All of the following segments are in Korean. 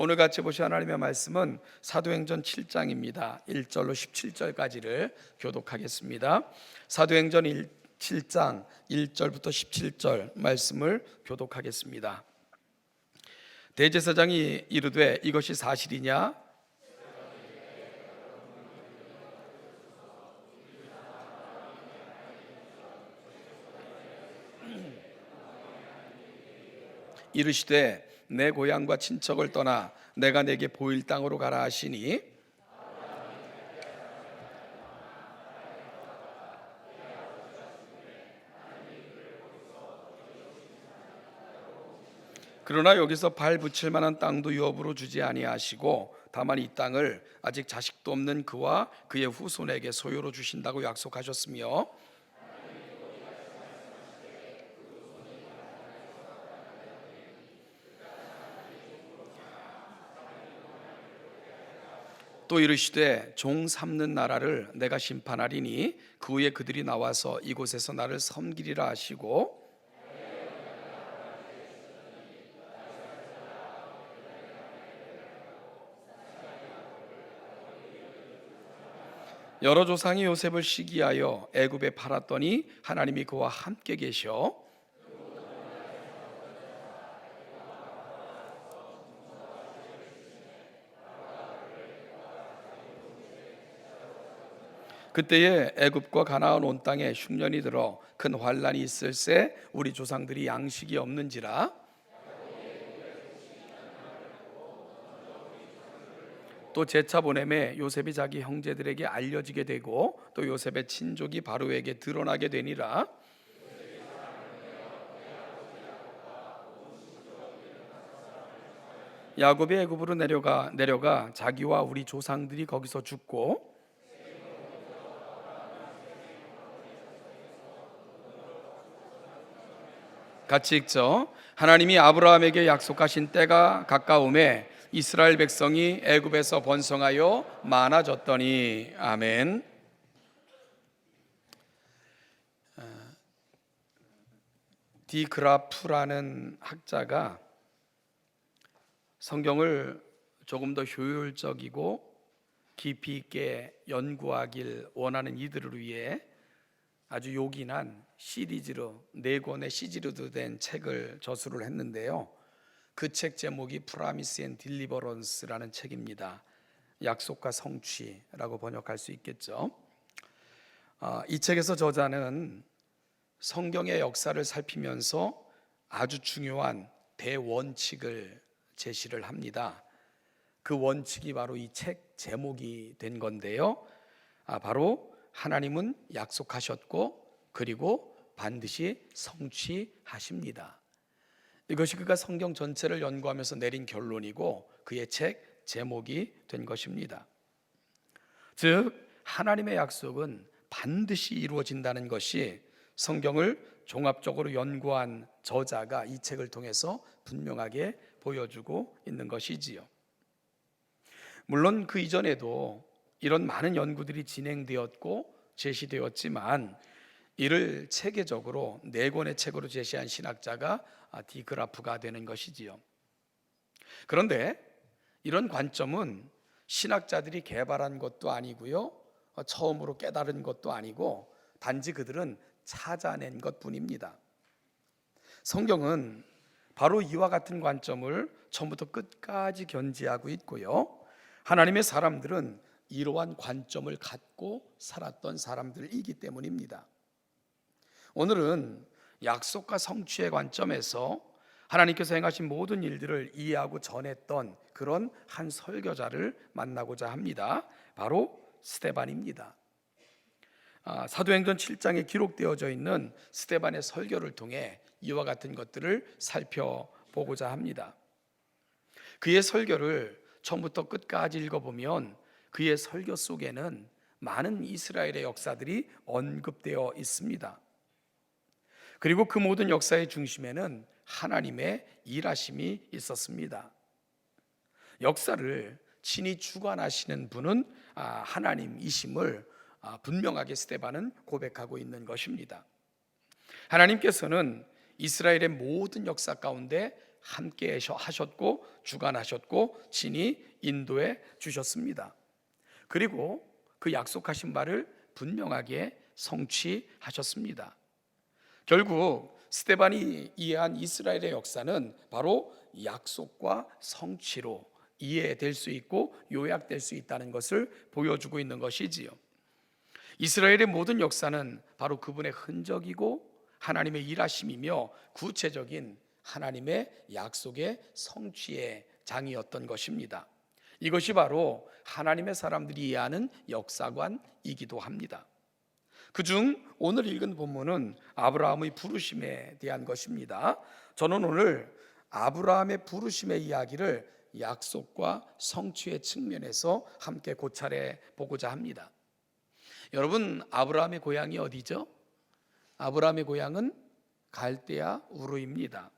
오늘 같이 보실 하나님의 말씀은 사도행전 7장입니다. 1절로 17절까지를 교독하겠습니다. 사도행전 7장 1절부터 17절 말씀을 교독하겠습니다. 대제사장이 이르되 이것이 사실이냐? 이르시되 내 고향과 친척을 떠나 내가 내게 보일 땅으로 가라 하시니 그러나 여기서 발 붙일 만한 땅도 유업으로 주지 아니하시고 다만 이 땅을 아직 자식도 없는 그와 그의 후손에게 소유로 주신다고 약속하셨으며 또 이르시되 종 삼는 나라를 내가 심판하리니 그 후에 그들이 나와서 이곳에서 나를 섬기리라 하시고 여러 조상이 요셉을 시기하여 애굽에 팔았더니 하나님이 그와 함께 계셔 그때에 애굽과 가나안 온 땅에 흉년이 들어 큰 환란이 있을새 우리 조상들이 양식이 없는지라 또 제차 보내매 요셉이 자기 형제들에게 알려지게 되고 또 요셉의 친족이 바로에게 드러나게 되니라. 야곱이 애굽으로 내려가 자기와 우리 조상들이 거기서 죽고 같이 읽죠. 하나님이 아브라함에게 약속하신 때가 가까움에 이스라엘 백성이 애굽에서 번성하여 많아졌더니 아멘. 디그라프라는 학자가 성경을 조금 더 효율적이고 깊이 있게 연구하길 원하는 이들을 위해 아주 요긴한 시리즈로 4권의 시리즈로 된 책을 저술을 했는데요. 그 책 제목이 Promise and Deliverance라는 책입니다. 약속과 성취라고 번역할 수 있겠죠. 이 책에서 저자는 성경의 역사를 살피면서 아주 중요한 대원칙을 제시를 합니다. 그 원칙이 바로 이 책 제목이 된 건데요. 바로 하나님은 약속하셨고 그리고 반드시 성취하십니다. 이것이 그가 성경 전체를 연구하면서 내린 결론이고 그의 책 제목이 된 것입니다. 즉 하나님의 약속은 반드시 이루어진다는 것이 성경을 종합적으로 연구한 저자가 이 책을 통해서 분명하게 보여주고 있는 것이지요. 물론 그 이전에도 이런 많은 연구들이 진행되었고 제시되었지만 이를 체계적으로 4권의 책으로 제시한 신학자가 디그라프가 되는 것이지요. 그런데 이런 관점은 신학자들이 개발한 것도 아니고요, 처음으로 깨달은 것도 아니고 단지 그들은 찾아낸 것뿐입니다. 성경은 바로 이와 같은 관점을 처음부터 끝까지 견지하고 있고요, 하나님의 사람들은 이러한 관점을 갖고 살았던 사람들이기 때문입니다. 오늘은 약속과 성취의 관점에서 하나님께서 행하신 모든 일들을 이해하고 전했던 그런 한 설교자를 만나고자 합니다. 바로 스데반입니다. 사도행전 7장에 기록되어져 있는 스데반의 설교를 통해 이와 같은 것들을 살펴보고자 합니다. 그의 설교를 처음부터 끝까지 읽어보면 그의 설교 속에는 많은 이스라엘의 역사들이 언급되어 있습니다. 그리고 그 모든 역사의 중심에는 하나님의 일하심이 있었습니다. 역사를 친히 주관하시는 분은 하나님이심을 분명하게 스데반은 고백하고 있는 것입니다. 하나님께서는 이스라엘의 모든 역사 가운데 함께 하셨고 주관하셨고 친히 인도해 주셨습니다. 그리고 그 약속하신 바를 분명하게 성취하셨습니다. 결국 스데반이 이해한 이스라엘의 역사는 바로 약속과 성취로 이해될 수 있고 요약될 수 있다는 것을 보여주고 있는 것이지요. 이스라엘의 모든 역사는 바로 그분의 흔적이고 하나님의 일하심이며 구체적인 하나님의 약속의 성취의 장이었던 것입니다. 이것이 바로 하나님의 사람들이 이해하는 역사관이기도 합니다. 그중 오늘 읽은 본문은 아브라함의 부르심에 대한 것입니다. 저는 오늘 아브라함의 부르심의 이야기를 약속과 성취의 측면에서 함께 고찰해 보고자 합니다. 여러분, 아브라함의 고향이 어디죠? 아브라함의 고향은 갈대아 우르입니다.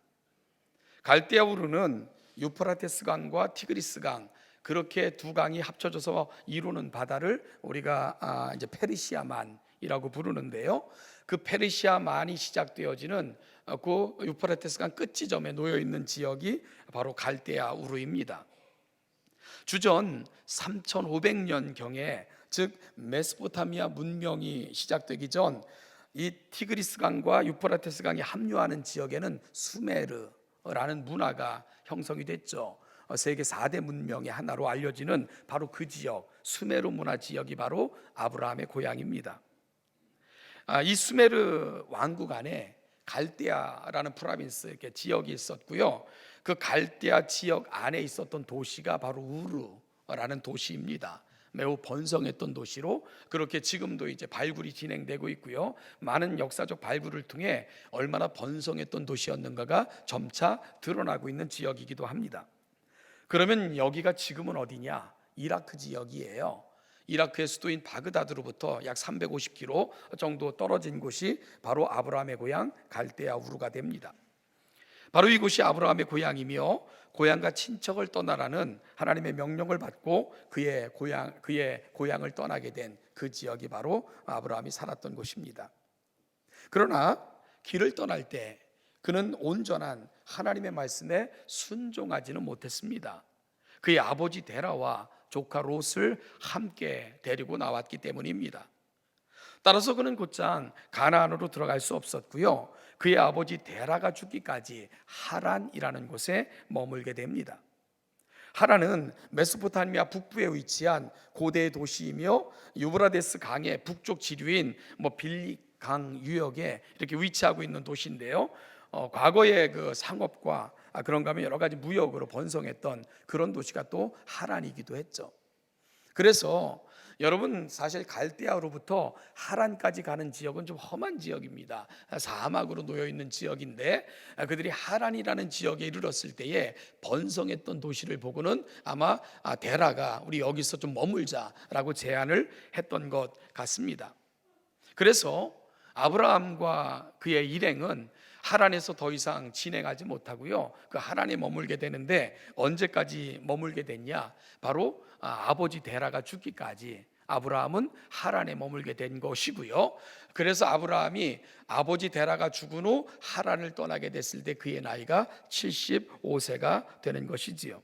갈대아 우르는 유프라테스 강과 티그리스 강, 그렇게 두 강이 합쳐져서 이루는 바다를 우리가 이제 페르시아만이라고 부르는데요. 그 페르시아만이 시작되어지는 그 유프라테스 강 끝 지점에 놓여 있는 지역이 바로 갈대아 우르입니다. 주전 3500년 경에, 즉 메소포타미아 문명이 시작되기 전 이 티그리스 강과 유프라테스 강이 합류하는 지역에는 수메르라는 문화가 형성이 됐죠. 세계 4대 문명의 하나로 알려지는 바로 그 지역, 수메르 문화 지역이 바로 아브라함의 고향입니다. 이 수메르 왕국 안에 갈대아라는 프로빈스, 이렇게 지역이 있었고요. 그 갈대아 지역 안에 있었던 도시가 바로 우르라는 도시입니다. 매우 번성했던 도시로 그렇게 지금도 이제 발굴이 진행되고 있고요. 많은 역사적 발굴을 통해 얼마나 번성했던 도시였는가가 점차 드러나고 있는 지역이기도 합니다. 그러면 여기가 지금은 어디냐? 이라크 지역이에요. 이라크의 수도인 바그다드로부터 약 350km 정도 떨어진 곳이 바로 아브라함의 고향 갈대아 우르가 됩니다. 바로 이곳이 아브라함의 고향이며 고향과 친척을 떠나라는 하나님의 명령을 받고 그의 고향을 떠나게 된 그 지역이 바로 아브라함이 살았던 곳입니다. 그러나 길을 떠날 때 그는 온전한 하나님의 말씀에 순종하지는 못했습니다. 그의 아버지 데라와 조카 롯을 함께 데리고 나왔기 때문입니다. 따라서 그는 곧장 가나안으로 들어갈 수 없었고요. 그의 아버지 데라가 죽기까지 하란이라는 곳에 머물게 됩니다. 하란은 메소포타미아 북부에 위치한 고대 도시이며 유브라데스 강의 북쪽 지류인 빌릭 강 유역에 이렇게 위치하고 있는 도시인데요. 과거에 그 상업과 그런가 하면 여러 가지 무역으로 번성했던 그런 도시가 또 하란이기도 했죠. 그래서 여러분, 사실 갈대아로부터 하란까지 가는 지역은 좀 험한 지역입니다. 사막으로 놓여 있는 지역인데 그들이 하란이라는 지역에 이르렀을 때에 번성했던 도시를 보고는 아마 데라가 우리 여기서 좀 머물자라고 제안을 했던 것 같습니다. 그래서 아브라함과 그의 일행은 하란에서 더 이상 진행하지 못하고요. 그 하란에 머물게 되는데 언제까지 머물게 됐냐? 바로 아버지 데라가 죽기까지 아브라함은 하란에 머물게 된 것이고요. 그래서 아브라함이 아버지 데라가 죽은 후 하란을 떠나게 됐을 때 그의 나이가 75세가 되는 것이지요.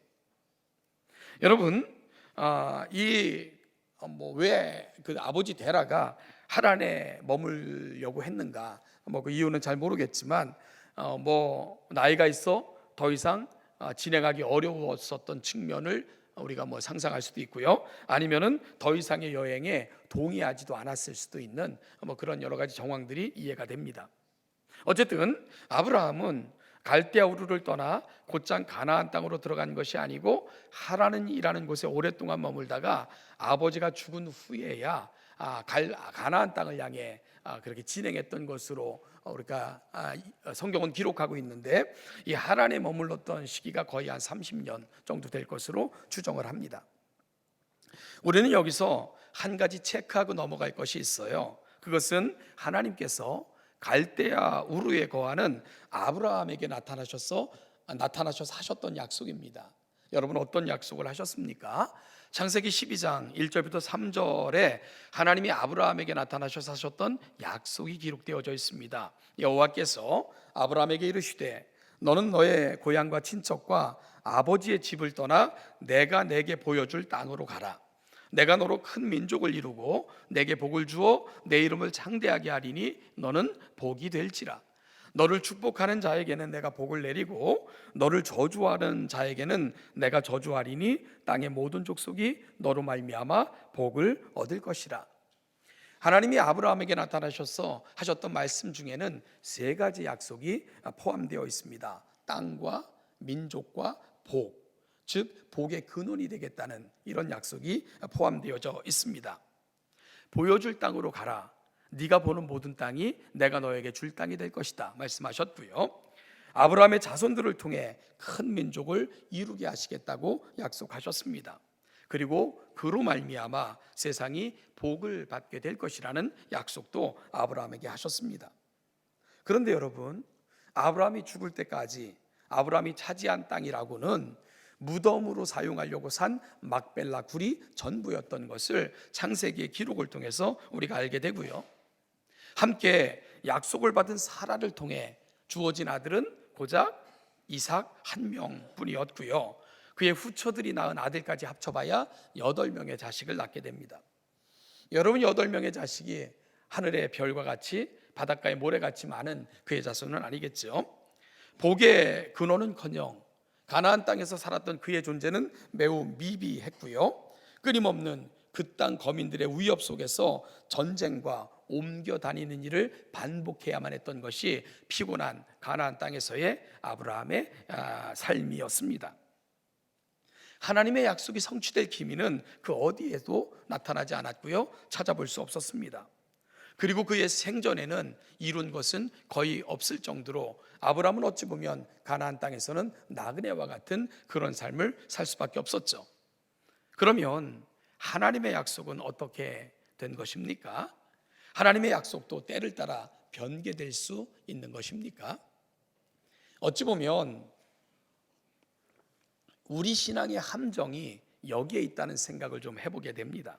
여러분, 왜 그 아버지 데라가 하란에 머물려고 했는가? 그 이유는 잘 모르겠지만 나이가 있어 더 이상 진행하기 어려웠었던 측면을 우리가 상상할 수도 있고요. 아니면은 더 이상의 여행에 동의하지도 않았을 수도 있는 그런 여러 가지 정황들이 이해가 됩니다. 어쨌든 아브라함은 갈대아 우르를 떠나 곧장 가나안 땅으로 들어간 것이 아니고 하란이라는 곳에 오랫동안 머물다가 아버지가 죽은 후에야 가나안 땅을 향해 그렇게 진행했던 것으로 우리가 성경은 기록하고 있는데 이 하란에 머물렀던 시기가 거의 한 30년 정도 될 것으로 추정을 합니다. 우리는 여기서 한 가지 체크하고 넘어갈 것이 있어요. 그것은 하나님께서 갈대아 우르에 거하는 아브라함에게 나타나셔서 하셨던 약속입니다. 여러분, 어떤 약속을 하셨습니까? 창세기 12장 1절부터 3절에 하나님이 아브라함에게 나타나셔서 하셨던 약속이 기록되어져 있습니다. 여호와께서 아브라함에게 이르시되 너는 너의 고향과 친척과 아버지의 집을 떠나 내가 내게 보여줄 땅으로 가라. 내가 너로 큰 민족을 이루고 내게 복을 주어 내 이름을 창대하게 하리니 너는 복이 될지라. 너를 축복하는 자에게는 내가 복을 내리고 너를 저주하는 자에게는 내가 저주하리니 땅의 모든 족속이 너로 말미암아 복을 얻을 것이라. 하나님이 아브라함에게 나타나셔서 하셨던 말씀 중에는 세 가지 약속이 포함되어 있습니다. 땅과 민족과 복, 즉 복의 근원이 되겠다는 이런 약속이 포함되어져 있습니다. 보여줄 땅으로 가라. 네가 보는 모든 땅이 내가 너에게 줄 땅이 될 것이다 말씀하셨고요. 아브라함의 자손들을 통해 큰 민족을 이루게 하시겠다고 약속하셨습니다. 그리고 그로 말미암아 세상이 복을 받게 될 것이라는 약속도 아브라함에게 하셨습니다. 그런데 여러분, 아브라함이 죽을 때까지 아브라함이 차지한 땅이라고는 무덤으로 사용하려고 산 막벨라 굴이 전부였던 것을 창세기의 기록을 통해서 우리가 알게 되고요. 함께 약속을 받은 사라를 통해 주어진 아들은 고작 이삭 한 명뿐이었고요. 그의 후처들이 낳은 아들까지 합쳐봐야 8명의 자식을 낳게 됩니다. 여러분, 8명의 자식이 하늘의 별과 같이 바닷가의 모래같이 많은 그의 자손은 아니겠죠. 복의 근원은커녕 가나안 땅에서 살았던 그의 존재는 매우 미비했고요. 끊임없는 그 땅 거민들의 위협 속에서 전쟁과 옮겨 다니는 일을 반복해야만 했던 것이 피곤한 가나안 땅에서의 아브라함의 삶이었습니다. 하나님의 약속이 성취될 기미는 그 어디에도 나타나지 않았고요, 찾아볼 수 없었습니다. 그리고 그의 생전에는 이룬 것은 거의 없을 정도로 아브라함은 어찌 보면 가나안 땅에서는 나그네와 같은 그런 삶을 살 수밖에 없었죠. 그러면 하나님의 약속은 어떻게 된 것입니까? 하나님의 약속도 때를 따라 변개될 수 있는 것입니까? 어찌 보면 우리 신앙의 함정이 여기에 있다는 생각을 좀 해보게 됩니다.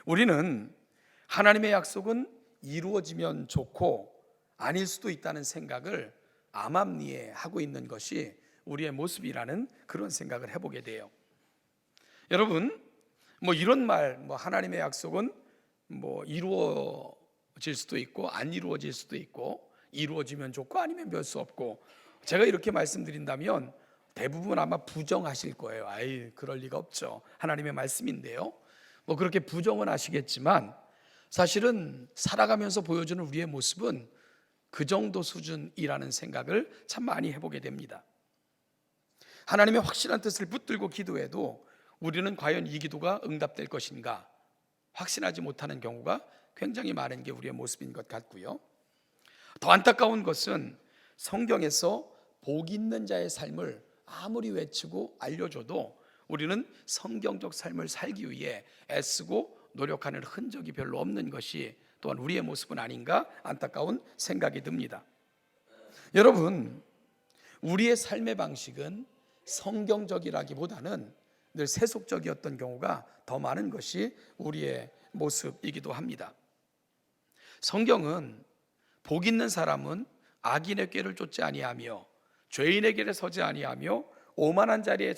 우리는 하나님의 약속은 이루어지면 좋고 아닐 수도 있다는 생각을 암암리에 하고 있는 것이 우리의 모습이라는 그런 생각을 해보게 돼요. 여러분, 이런 말, 하나님의 약속은 이루어질 수도 있고 안 이루어질 수도 있고 이루어지면 좋고 아니면 별 수 없고, 제가 이렇게 말씀드린다면 대부분 아마 부정하실 거예요. 아이, 그럴 리가 없죠. 하나님의 말씀인데요. 그렇게 부정은 하시겠지만 사실은 살아가면서 보여주는 우리의 모습은 그 정도 수준이라는 생각을 참 많이 해보게 됩니다. 하나님의 확실한 뜻을 붙들고 기도해도 우리는 과연 이 기도가 응답될 것인가 확신하지 못하는 경우가 굉장히 많은 게 우리의 모습인 것 같고요. 더 안타까운 것은 성경에서 복 있는 자의 삶을 아무리 외치고 알려줘도 우리는 성경적 삶을 살기 위해 애쓰고 노력하는 흔적이 별로 없는 것이 또한 우리의 모습은 아닌가 안타까운 생각이 듭니다. 여러분, 우리의 삶의 방식은 성경적이라기보다는 늘 세속적이었던 경우가 더 많은 것이 우리의 모습이기도 합니다. 성경은 복 있는 사람은 악인의 꾀를 쫓지 아니하며 죄인의 길에 서지 아니하며 오만한 자리에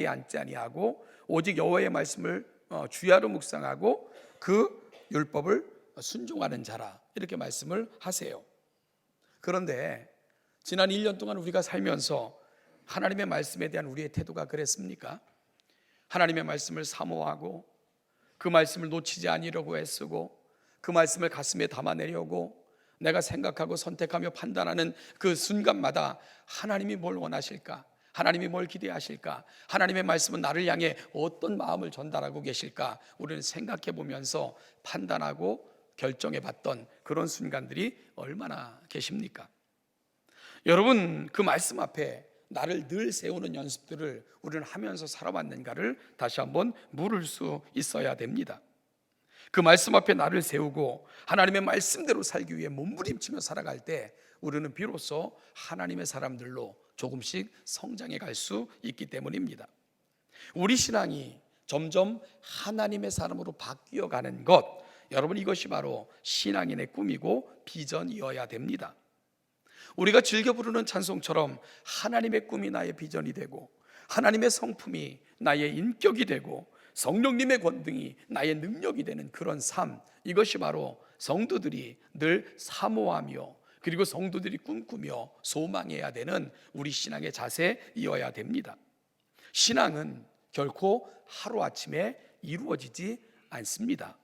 앉지 아니하고 오직 여호와의 말씀을 주야로 묵상하고 그 율법을 순종하는 자라, 이렇게 말씀을 하세요. 그런데 지난 1년 동안 우리가 살면서 하나님의 말씀에 대한 우리의 태도가 그랬습니까? 하나님의 말씀을 사모하고 그 말씀을 놓치지 아니려고 애쓰고 그 말씀을 가슴에 담아내려고 내가 생각하고 선택하며 판단하는 그 순간마다 하나님이 뭘 원하실까? 하나님이 뭘 기대하실까? 하나님의 말씀은 나를 향해 어떤 마음을 전달하고 계실까? 우리는 생각해 보면서 판단하고 결정해 봤던 그런 순간들이 얼마나 계십니까? 여러분, 그 말씀 앞에 나를 늘 세우는 연습들을 우리는 하면서 살아왔는가를 다시 한번 물을 수 있어야 됩니다. 그 말씀 앞에 나를 세우고 하나님의 말씀대로 살기 위해 몸부림치며 살아갈 때 우리는 비로소 하나님의 사람들로 조금씩 성장해 갈 수 있기 때문입니다. 우리 신앙이 점점 하나님의 사람으로 바뀌어가는 것, 여러분, 이것이 바로 신앙인의 꿈이고 비전이어야 됩니다. 우리가 즐겨 부르는 찬송처럼 하나님의 꿈이 나의 비전이 되고, 하나님의 성품이 나의 인격이 되고, 성령님의 권능이 나의 능력이 되는 그런 삶, 이것이 바로 성도들이 늘 사모하며 그리고 성도들이 꿈꾸며 소망해야 되는 우리 신앙의 자세이어야 됩니다. 신앙은 결코 하루아침에 이루어지지 않습니다.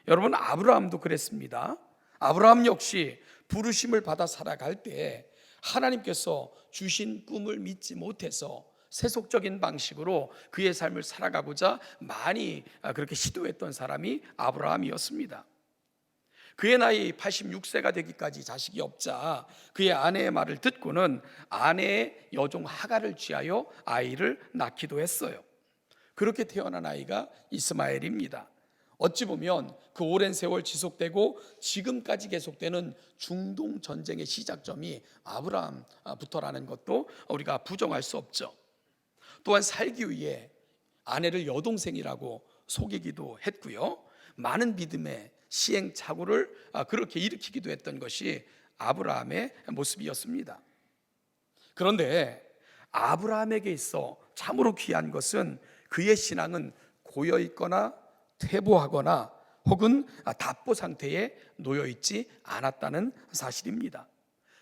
여러분, 아브라함도 그랬습니다. 아브라함 역시 부르심을 받아 살아갈 때 하나님께서 주신 꿈을 믿지 못해서 세속적인 방식으로 그의 삶을 살아가고자 많이 그렇게 시도했던 사람이 아브라함이었습니다. 그의 나이 86세가 되기까지 자식이 없자 그의 아내의 말을 듣고는 아내의 여종 하갈을 취하여 아이를 낳기도 했어요. 그렇게 태어난 아이가 이스마엘입니다. 어찌 보면 그 오랜 세월 지속되고 지금까지 계속되는 중동 전쟁의 시작점이 아브라함부터라는 것도 우리가 부정할 수 없죠. 또한 살기 위해 아내를 여동생이라고 속이기도 했고요, 많은 믿음의 시행착오를 그렇게 일으키기도 했던 것이 아브라함의 모습이었습니다. 그런데 아브라함에게 있어 참으로 귀한 것은 그의 신앙은 고여있거나 퇴보하거나 혹은 답보 상태에 놓여있지 않았다는 사실입니다.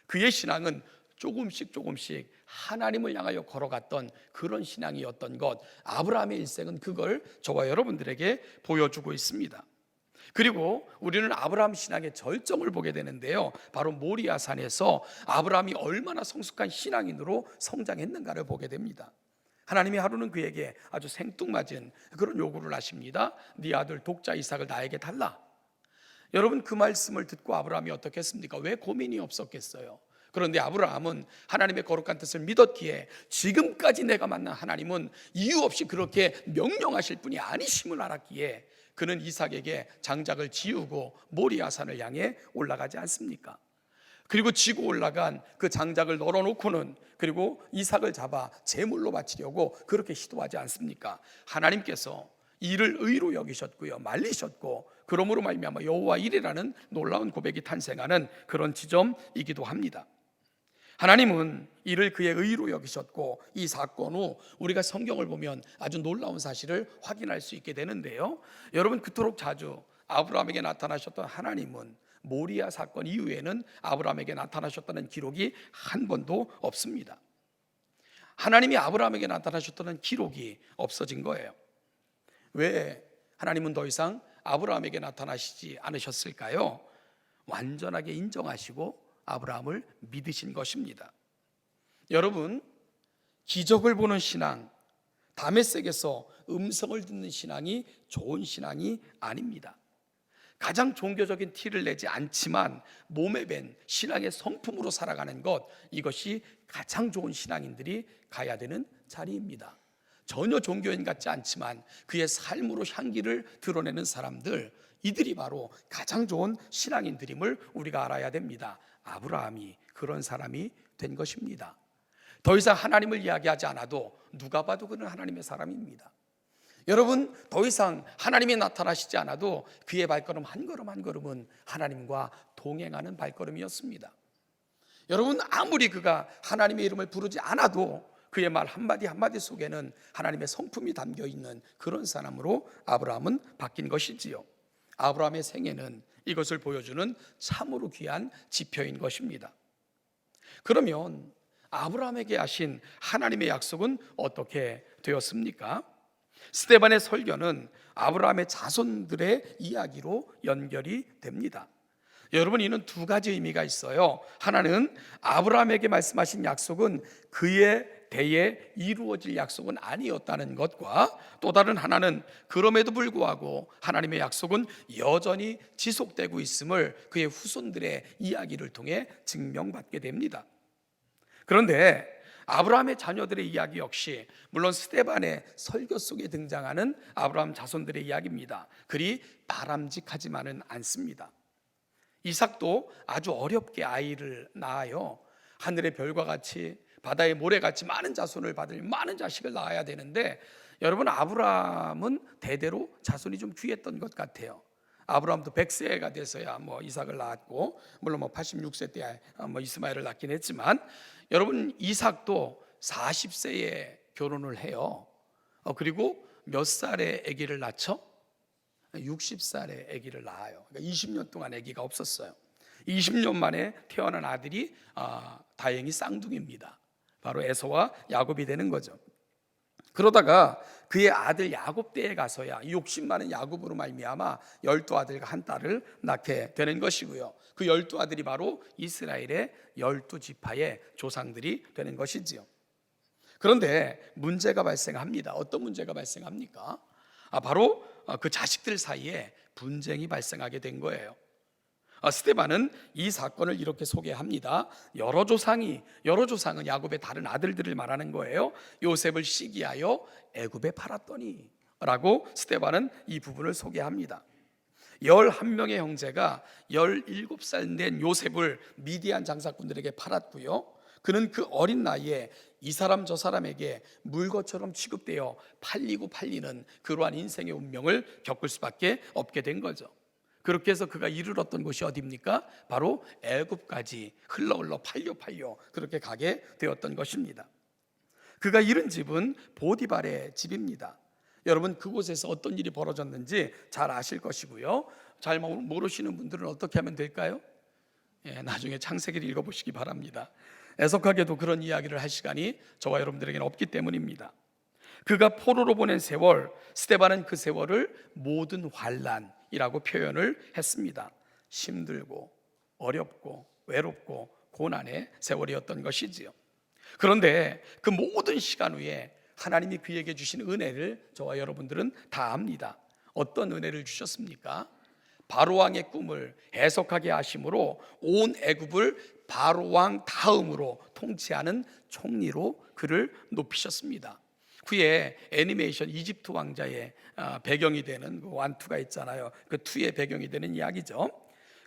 그의 신앙은 조금씩 하나님을 향하여 걸어갔던 그런 신앙이었던 것, 아브라함의 일생은 그걸 저와 여러분들에게 보여주고 있습니다. 그리고 우리는 아브라함 신앙의 절정을 보게 되는데요, 바로 모리아산에서 아브라함이 얼마나 성숙한 신앙인으로 성장했는가를 보게 됩니다. 하나님이 하루는 그에게 아주 생뚱맞은 그런 요구를 하십니다. 네 아들 독자 이삭을 나에게 달라. 여러분, 그 말씀을 듣고 아브라함이 어떻게 했습니까? 왜 고민이 없었겠어요? 그런데 아브라함은 하나님의 거룩한 뜻을 믿었기에 지금까지 내가 만난 하나님은 이유 없이 그렇게 명령하실 분이 아니심을 알았기에 그는 이삭에게 장작을 지우고 모리아산을 향해 올라가지 않습니까? 그리고 지고 올라간 그 장작을 널어놓고는 그리고 이삭을 잡아 제물로 바치려고 그렇게 시도하지 않습니까? 하나님께서 이를 의로 여기셨고요, 말리셨고, 그러므로 말미암아 여호와 이레라는 놀라운 고백이 탄생하는 그런 지점이기도 합니다. 하나님은 이를 그의 의로 여기셨고, 이 사건 후 우리가 성경을 보면 아주 놀라운 사실을 확인할 수 있게 되는데요, 여러분, 그토록 자주 아브라함에게 나타나셨던 하나님은 모리아 사건 이후에는 아브라함에게 나타나셨다는 기록이 한 번도 없습니다. 하나님이 아브라함에게 나타나셨다는 기록이 없어진 거예요. 왜 하나님은 더 이상 아브라함에게 나타나시지 않으셨을까요? 완전하게 인정하시고 아브라함을 믿으신 것입니다. 여러분, 기적을 보는 신앙, 다메섹에서 음성을 듣는 신앙이 좋은 신앙이 아닙니다. 가장 종교적인 티를 내지 않지만 몸에 밴 신앙의 성품으로 살아가는 것, 이것이 가장 좋은 신앙인들이 가야 되는 자리입니다. 전혀 종교인 같지 않지만 그의 삶으로 향기를 드러내는 사람들, 이들이 바로 가장 좋은 신앙인들임을 우리가 알아야 됩니다. 아브라함이 그런 사람이 된 것입니다. 더 이상 하나님을 이야기하지 않아도 누가 봐도 그는 하나님의 사람입니다. 여러분, 더 이상 하나님이 나타나시지 않아도 그의 발걸음 한 걸음 한 걸음은 하나님과 동행하는 발걸음이었습니다. 여러분, 아무리 그가 하나님의 이름을 부르지 않아도 그의 말 한마디 한마디 속에는 하나님의 성품이 담겨있는 그런 사람으로 아브라함은 바뀐 것이지요. 아브라함의 생애는 이것을 보여주는 참으로 귀한 지표인 것입니다. 그러면 아브라함에게 하신 하나님의 약속은 어떻게 되었습니까? 스데반의 설교는 아브라함의 자손들의 이야기로 연결이 됩니다. 여러분, 이는 두 가지 의미가 있어요. 하나는 아브라함에게 말씀하신 약속은 그의 대에 이루어질 약속은 아니었다는 것과, 또 다른 하나는 그럼에도 불구하고 하나님의 약속은 여전히 지속되고 있음을 그의 후손들의 이야기를 통해 증명받게 됩니다. 그런데 아브라함의 자녀들의 이야기 역시 물론 스데반의 설교 속에 등장하는 아브라함 자손들의 이야기입니다. 그리 바람직하지만은 않습니다. 이삭도 아주 어렵게 아이를 낳아요. 하늘의 별과 같이 바다의 모래같이 많은 자손을 받을 많은 자식을 낳아야 되는데, 여러분, 아브라함은 대대로 자손이 좀 귀했던 것 같아요. 아브라함도 100세가 돼서야 이삭을 낳았고, 물론 86세 때 이스마엘을 낳긴 했지만, 여러분 이삭도 40세에 결혼을 해요. 그리고 몇 살에 아기를 낳죠? 60살에 아기를 낳아요. 그러니까 20년 동안 아기가 없었어요. 20년 만에 태어난 아들이 다행히 쌍둥이입니다. 바로 에서와 야곱이 되는 거죠. 그러다가 그의 아들 야곱 때에 가서야 욕심 많은 야곱으로 말미암아 12아들과 한 딸을 낳게 되는 것이고요. 그 12아들이 바로 이스라엘의 12지파의 조상들이 되는 것이지요. 그런데 문제가 발생합니다. 어떤 문제가 발생합니까? 바로 그 자식들 사이에 분쟁이 발생하게 된 거예요. 스데반은 이 사건을 이렇게 소개합니다. 여러 조상은 야곱의 다른 아들들을 말하는 거예요. 요셉을 시기하여 애굽에 팔았더니 라고 스데반은 이 부분을 소개합니다. 11명의 형제가 17살 된 요셉을 미디안 장사꾼들에게 팔았고요. 그는 그 어린 나이에 이 사람 저 사람에게 물것처럼 취급되어 팔리고 팔리는 그러한 인생의 운명을 겪을 수밖에 없게 된 거죠. 그렇게 해서 그가 이르렀던 곳이 어디입니까? 바로 애굽까지 흘러 팔려 그렇게 가게 되었던 것입니다. 그가 이른 집은 보디발의 집입니다. 여러분 그곳에서 어떤 일이 벌어졌는지 잘 아실 것이고요. 잘 모르시는 분들은 어떻게 하면 될까요? 나중에 창세기를 읽어보시기 바랍니다. 애석하게도 그런 이야기를 할 시간이 저와 여러분들에게는 없기 때문입니다. 그가 포로로 보낸 세월, 스데반은 그 세월을 모든 환난이라고 표현을 했습니다. 힘들고 어렵고 외롭고 고난의 세월이었던 것이지요. 그런데 그 모든 시간 후에 하나님이 그에게 주신 은혜를 저와 여러분들은 다 압니다. 어떤 은혜를 주셨습니까? 바로왕의 꿈을 해석하게 하심으로 온 애굽을 바로왕 다음으로 통치하는 총리로 그를 높이셨습니다. 그의 애니메이션 이집트 왕자의 배경이 되는 그 완투가 있잖아요. 그 투의 배경이 되는 이야기죠.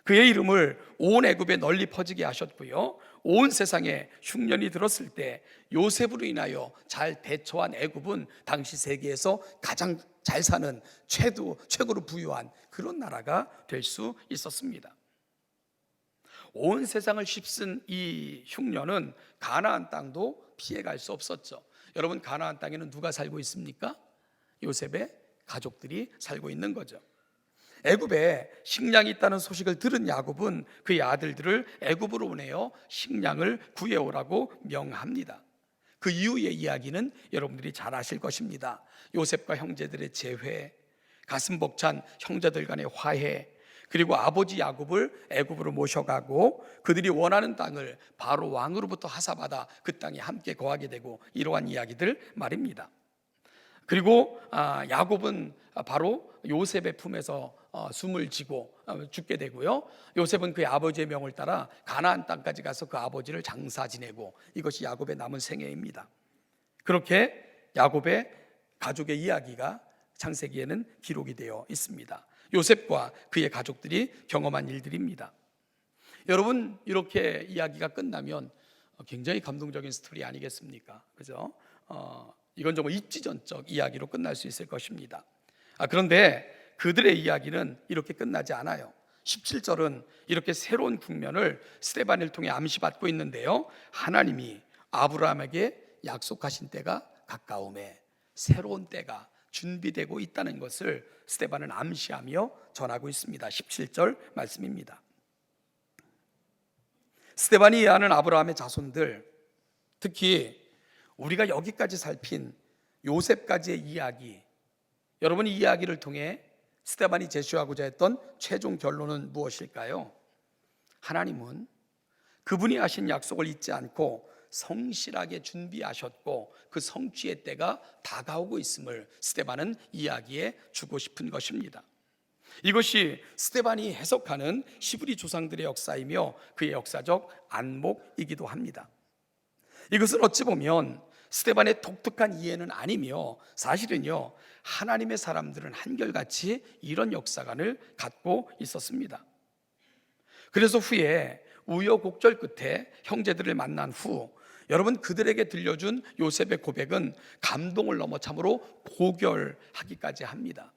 그의 이름을 온 애굽에 널리 퍼지게 하셨고요. 온 세상에 흉년이 들었을 때 요셉으로 인하여 잘 대처한 애굽은 당시 세계에서 가장 잘 사는 최고로 부유한 그런 나라가 될 수 있었습니다. 온 세상을 휩쓴 이 흉년은 가나안 땅도 피해갈 수 없었죠. 여러분 가나안 땅에는 누가 살고 있습니까? 요셉의 가족들이 살고 있는 거죠. 애굽에 식량이 있다는 소식을 들은 야곱은 그의 아들들을 애굽으로 보내어 식량을 구해오라고 명합니다. 그 이후의 이야기는 여러분들이 잘 아실 것입니다. 요셉과 형제들의 재회, 가슴 벅찬 형제들 간의 화해, 그리고 아버지 야곱을 애굽으로 모셔가고 그들이 원하는 땅을 바로 왕으로부터 하사받아 그 땅에 함께 거하게 되고 이러한 이야기들 말입니다. 그리고 야곱은 바로 요셉의 품에서 숨을 지고 죽게 되고요. 요셉은 그의 아버지의 명을 따라 가나안 땅까지 가서 그 아버지를 장사 지내고 이것이 야곱의 남은 생애입니다. 그렇게 야곱의 가족의 이야기가 창세기에는 기록이 되어 있습니다. 요셉과 그의 가족들이 경험한 일들입니다. 여러분 이렇게 이야기가 끝나면 굉장히 감동적인 스토리 아니겠습니까? 그죠? 이건 정말 입지전적 이야기로 끝날 수 있을 것입니다. 그런데 그들의 이야기는 이렇게 끝나지 않아요. 17절은 이렇게 새로운 국면을 스데반을 통해 암시받고 있는데요. 하나님이 아브라함에게 약속하신 때가 가까움에 새로운 때가 준비되고 있다는 것을 스데반은 암시하며 전하고 있습니다. 17절 말씀입니다. 스데반이 이해하는 아브라함의 자손들, 특히 우리가 여기까지 살핀 요셉까지의 이야기, 여러분 이 이야기를 통해 스데반이 제시하고자 했던 최종 결론은 무엇일까요? 하나님은 그분이 하신 약속을 잊지 않고 성실하게 준비하셨고 그 성취의 때가 다가오고 있음을 스데반은 이야기해 주고 싶은 것입니다. 이것이 스데반이 해석하는 히브리 조상들의 역사이며 그의 역사적 안목이기도 합니다. 이것은 어찌 보면 스데반의 독특한 이해는 아니며 사실은요 하나님의 사람들은 한결같이 이런 역사관을 갖고 있었습니다. 그래서 후에 우여곡절 끝에 형제들을 만난 후 여러분 그들에게 들려준 요셉의 고백은 감동을 넘어 참으로 고결하기까지 합니다.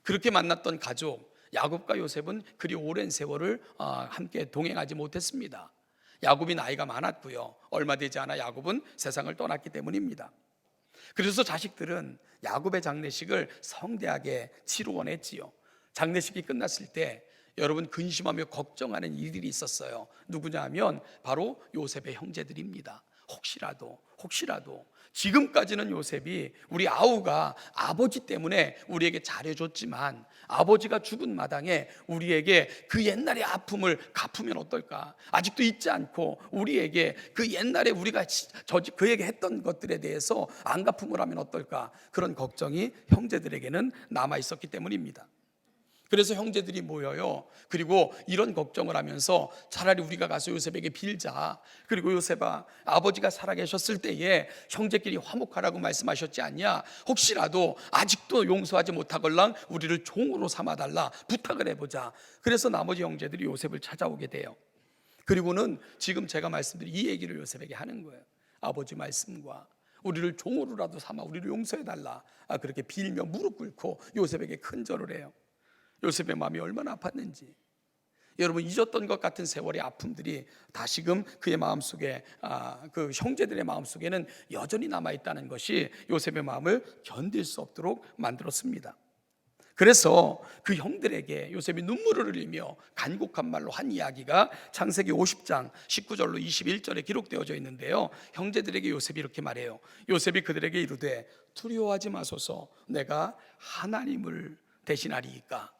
그렇게 만났던 가족, 야곱과 요셉은 그리 오랜 세월을 함께 동행하지 못했습니다. 야곱이 나이가 많았고요, 얼마 되지 않아 야곱은 세상을 떠났기 때문입니다. 그래서 자식들은 야곱의 장례식을 성대하게 치루곤 했지요. 장례식이 끝났을 때 여러분, 근심하며 걱정하는 이들이 있었어요. 누구냐 하면 바로 요셉의 형제들입니다. 혹시라도 지금까지는 요셉이, 우리 아우가 아버지 때문에 우리에게 잘해줬지만 아버지가 죽은 마당에 우리에게 그 옛날의 아픔을 갚으면 어떨까? 아직도 잊지 않고 우리에게 그 옛날에 우리가 그에게 했던 것들에 대해서 안 갚음을 하면 어떨까? 그런 걱정이 형제들에게는 남아 있었기 때문입니다. 그래서 형제들이 모여요. 그리고 이런 걱정을 하면서 차라리 우리가 가서 요셉에게 빌자. 그리고 요셉아, 아버지가 살아계셨을 때에 형제끼리 화목하라고 말씀하셨지 않냐? 혹시라도 아직도 용서하지 못하걸랑 우리를 종으로 삼아달라 부탁을 해보자. 그래서 나머지 형제들이 요셉을 찾아오게 돼요. 그리고는 지금 제가 말씀드린 이 얘기를 요셉에게 하는 거예요. 아버지 말씀과 우리를 종으로라도 삼아 우리를 용서해달라, 그렇게 빌며 무릎 꿇고 요셉에게 큰절을 해요. 요셉의 마음이 얼마나 아팠는지, 여러분, 잊었던 것 같은 세월의 아픔들이 다시금 그의 마음속에, 그 형제들의 마음속에는 여전히 남아있다는 것이 요셉의 마음을 견딜 수 없도록 만들었습니다. 그래서 그 형들에게 요셉이 눈물을 흘리며 간곡한 말로 한 이야기가 창세기 50장 19절로 21절에 기록되어져 있는데요, 형제들에게 요셉이 이렇게 말해요. 요셉이 그들에게 이르되 두려워하지 마소서, 내가 하나님을 대신하리이까.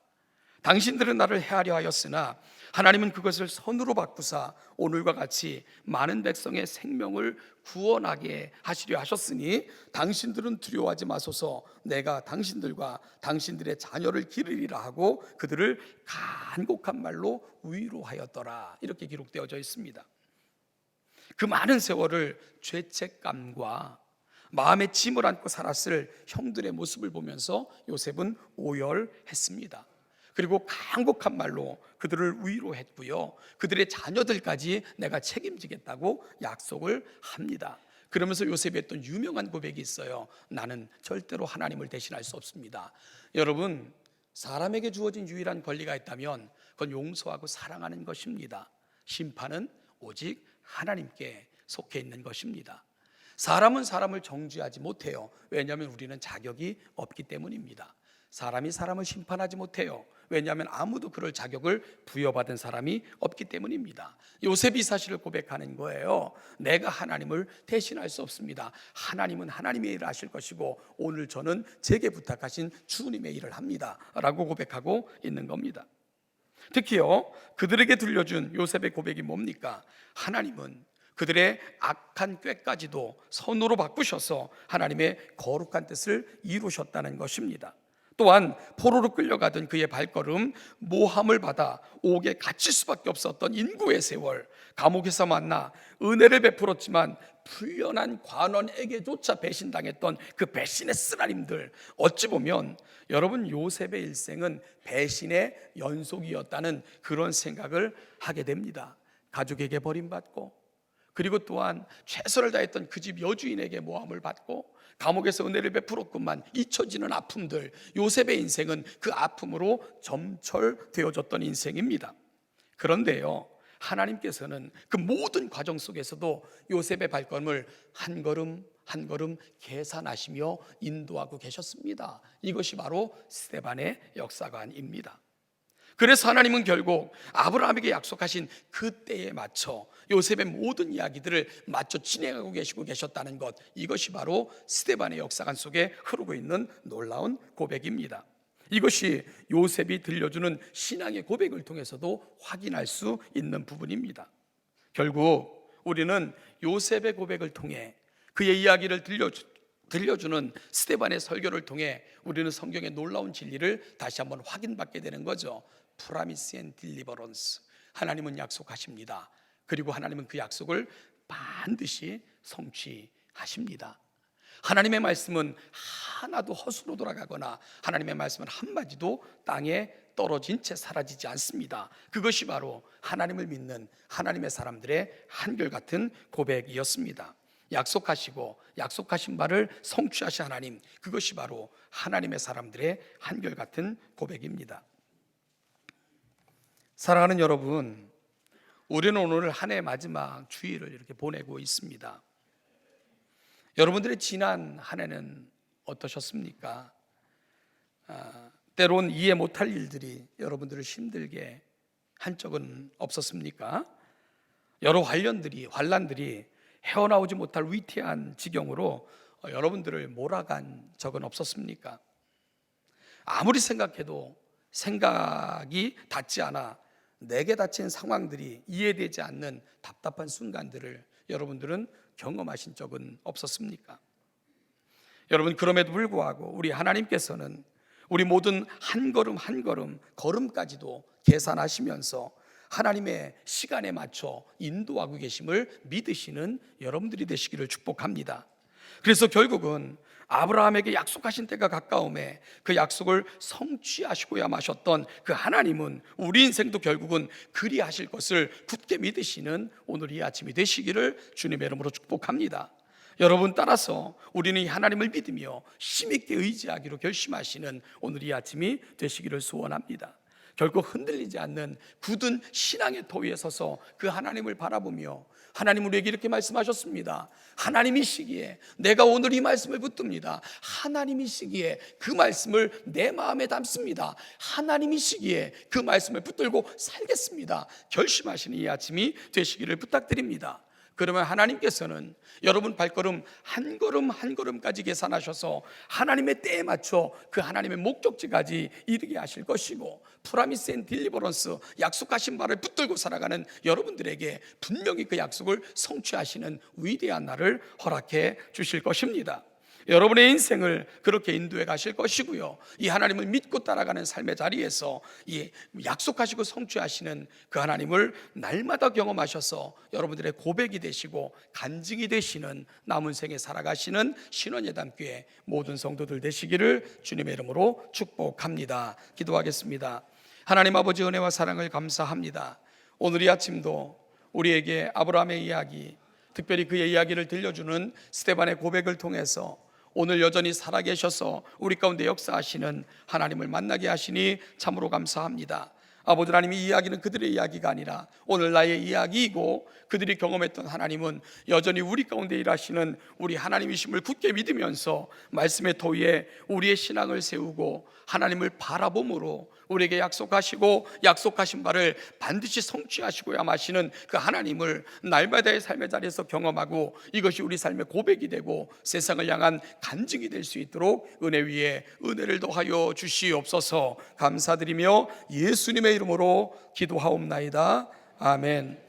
당신들은 나를 해하려 하였으나 하나님은 그것을 선으로 바꾸사 오늘과 같이 많은 백성의 생명을 구원하게 하시려 하셨으니 당신들은 두려워하지 마소서, 내가 당신들과 당신들의 자녀를 기르리라 하고 그들을 간곡한 말로 위로하였더라. 이렇게 기록되어져 있습니다. 그 많은 세월을 죄책감과 마음의 짐을 안고 살았을 형들의 모습을 보면서 요셉은 오열했습니다. 그리고 간곡한 말로 그들을 위로했고요, 그들의 자녀들까지 내가 책임지겠다고 약속을 합니다. 그러면서 요셉이 했던 유명한 고백이 있어요. 나는 절대로 하나님을 대신할 수 없습니다. 여러분, 사람에게 주어진 유일한 권리가 있다면 그건 용서하고 사랑하는 것입니다. 심판은 오직 하나님께 속해 있는 것입니다. 사람은 사람을 정죄하지 못해요. 왜냐하면 우리는 자격이 없기 때문입니다. 사람이 사람을 심판하지 못해요. 왜냐하면 아무도 그럴 자격을 부여받은 사람이 없기 때문입니다. 요셉이 사실을 고백하는 거예요. 내가 하나님을 대신할 수 없습니다. 하나님은 하나님의 일을 하실 것이고 오늘 저는 제게 부탁하신 주님의 일을 합니다 라고 고백하고 있는 겁니다. 특히요, 그들에게 들려준 요셉의 고백이 뭡니까? 하나님은 그들의 악한 꾀까지도 선으로 바꾸셔서 하나님의 거룩한 뜻을 이루셨다는 것입니다. 또한 포로로 끌려가던 그의 발걸음, 모함을 받아 옥에 갇힐 수밖에 없었던 인구의 세월, 감옥에서 만나 은혜를 베풀었지만 풀려난 관원에게조차 배신당했던 그 배신의 쓰라림들, 어찌 보면 여러분, 요셉의 일생은 배신의 연속이었다는 그런 생각을 하게 됩니다. 가족에게 버림받고, 그리고 또한 최선을 다했던 그 집 여주인에게 모함을 받고, 감옥에서 은혜를 베풀었구만 잊혀지는 아픔들, 요셉의 인생은 그 아픔으로 점철되어졌던 인생입니다. 그런데요, 하나님께서는 그 모든 과정 속에서도 요셉의 발걸음을 한 걸음 한 걸음 계산하시며 인도하고 계셨습니다. 이것이 바로 스데반의 역사관입니다. 그래서 하나님은 결국 아브라함에게 약속하신 그 때에 맞춰 요셉의 모든 이야기들을 맞춰 진행하고 계셨다는 것, 이것이 바로 스데반의 역사관 속에 흐르고 있는 놀라운 고백입니다. 이것이 요셉이 들려주는 신앙의 고백을 통해서도 확인할 수 있는 부분입니다. 결국 우리는 요셉의 고백을 통해 그의 이야기를 들려주는 스데반의 설교를 통해 우리는 성경의 놀라운 진리를 다시 한번 확인받게 되는 거죠. Promise and Deliverance. 하나님은 약속하십니다. 그리고 하나님은 그 약속을 반드시 성취하십니다. 하나님의 말씀은 하나도 헛수로 돌아가거나 하나님의 말씀은 한마디도 땅에 떨어진 채 사라지지 않습니다. 그것이 바로 하나님을 믿는 하나님의 사람들의 한결같은 고백이었습니다. 약속하시고 약속하신 바를 성취하신 하나님, 그것이 바로 하나님의 사람들의 한결같은 고백입니다. 사랑하는 여러분, 우리는 오늘 한 해 마지막 주일을 이렇게 보내고 있습니다. 여러분들의 지난 한 해는 어떠셨습니까? 때론 이해 못할 일들이 여러분들을 힘들게 한 적은 없었습니까? 여러 환란들이 헤어나오지 못할 위태한 지경으로 여러분들을 몰아간 적은 없었습니까? 아무리 생각해도 생각이 닿지 않아 내게 닥친 상황들이 이해되지 않는 답답한 순간들을 여러분들은 경험하신 적은 없었습니까? 여러분, 그럼에도 불구하고 우리 하나님께서는 우리 모든 한 걸음 한 걸음 걸음까지도 계산하시면서 하나님의 시간에 맞춰 인도하고 계심을 믿으시는 여러분들이 되시기를 축복합니다. 그래서 결국은 아브라함에게 약속하신 때가 가까움에 그 약속을 성취하시고야 마셨던 그 하나님은 우리 인생도 결국은 그리하실 것을 굳게 믿으시는 오늘 이 아침이 되시기를 주님의 이름으로 축복합니다. 여러분, 따라서 우리는 이 하나님을 믿으며 힘있게 의지하기로 결심하시는 오늘 이 아침이 되시기를 소원합니다. 결코 흔들리지 않는 굳은 신앙의 터 위에 서서 그 하나님을 바라보며, 하나님 우리에게 이렇게 말씀하셨습니다. 하나님이시기에 내가 오늘 이 말씀을 붙듭니다. 하나님이시기에 그 말씀을 내 마음에 담습니다. 하나님이시기에 그 말씀을 붙들고 살겠습니다. 결심하시는 이 아침이 되시기를 부탁드립니다. 그러면 하나님께서는 여러분 발걸음 한 걸음 한 걸음까지 계산하셔서 하나님의 때에 맞춰 그 하나님의 목적지까지 이르게 하실 것이고, 프라미스 앤 딜리버런스, 약속하신 바를 붙들고 살아가는 여러분들에게 분명히 그 약속을 성취하시는 위대한 날을 허락해 주실 것입니다. 여러분의 인생을 그렇게 인도해 가실 것이고요, 이 하나님을 믿고 따라가는 삶의 자리에서 이 약속하시고 성취하시는 그 하나님을 날마다 경험하셔서 여러분들의 고백이 되시고 간증이 되시는 남은 생에 살아가시는 신원예담교회 모든 성도들 되시기를 주님의 이름으로 축복합니다. 기도하겠습니다. 하나님 아버지, 은혜와 사랑을 감사합니다. 오늘 이 아침도 우리에게 아브라함의 이야기, 특별히 그의 이야기를 들려주는 스데반의 고백을 통해서 오늘 여전히 살아계셔서 우리 가운데 역사하시는 하나님을 만나게 하시니 참으로 감사합니다. 아버지 하나님, 이 이야기는 그들의 이야기가 아니라 오늘 나의 이야기이고, 그들이 경험했던 하나님은 여전히 우리 가운데 일하시는 우리 하나님이심을 굳게 믿으면서 말씀의 터 위에 우리의 신앙을 세우고 하나님을 바라봄으로 우리에게 약속하시고 약속하신 바를 반드시 성취하시고야 마시는 그 하나님을 날마다의 삶의 자리에서 경험하고, 이것이 우리 삶의 고백이 되고 세상을 향한 간증이 될 수 있도록 은혜 위에 은혜를 더하여 주시옵소서. 감사드리며 예수님의 이름으로 기도하옵나이다. 아멘.